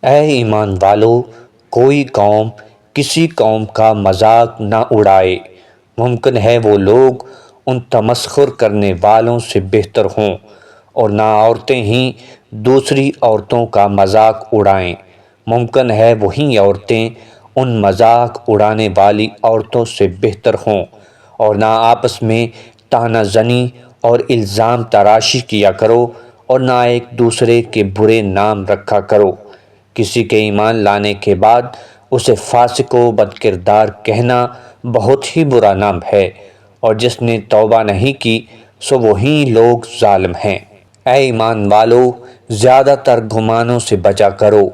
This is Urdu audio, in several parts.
اے ایمان والو، کوئی قوم کسی قوم کا مذاق نہ اڑائے۔ ممکن ہے وہ لوگ ان تمسخر کرنے والوں سے بہتر ہوں، اور نہ عورتیں ہی دوسری عورتوں کا مذاق اڑائیں۔ ممکن ہے وہی عورتیں ان مذاق اڑانے والی عورتوں سے بہتر ہوں، اور نہ آپس میں طعنہ زنی اور الزام تراشی کیا کرو، اور نہ ایک دوسرے کے برے نام رکھا کرو۔ کسی کے ایمان لانے کے بعد اسے فاسق و بد کردار کہنا بہت ہی برا نام ہے، اور جس نے توبہ نہیں کی سو وہی لوگ ظالم ہیں۔ اے ایمان والو، زیادہ تر گمانوں سے بچا کرو۔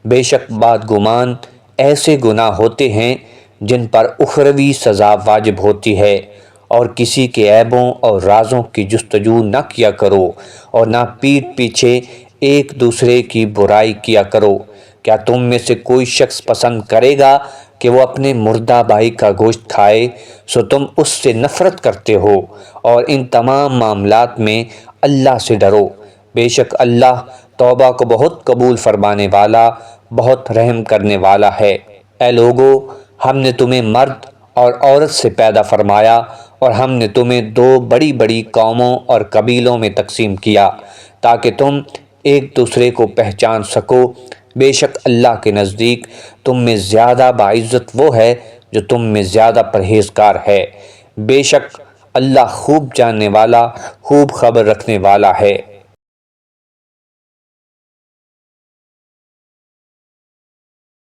بے شک بعض گمان ایسے گناہ ہوتے ہیں جن پر اخروی سزا واجب ہوتی ہے، اور کسی کے عیبوں اور رازوں کی جستجو نہ کیا کرو، اور نہ پیٹھ پیچھے ایک دوسرے کی برائی کیا کرو۔ کیا تم میں سے کوئی شخص پسند کرے گا کہ وہ اپنے مردہ بھائی کا گوشت کھائے؟ سو تم اس سے نفرت کرتے ہو، اور ان تمام معاملات میں اللہ سے ڈرو۔ بے شک اللہ توبہ کو بہت قبول فرمانے والا، بہت رحم کرنے والا ہے۔ اے لوگو، ہم نے تمہیں مرد اور عورت سے پیدا فرمایا، اور ہم نے تمہیں دو بڑی بڑی قوموں اور قبیلوں میں تقسیم کیا تاکہ تم ایک دوسرے کو پہچان سکو۔ بے شک اللہ کے نزدیک تم میں زیادہ باعزت وہ ہے جو تم میں زیادہ پرہیزگار ہے۔ بے شک اللہ خوب جاننے والا، خوب خبر رکھنے والا ہے۔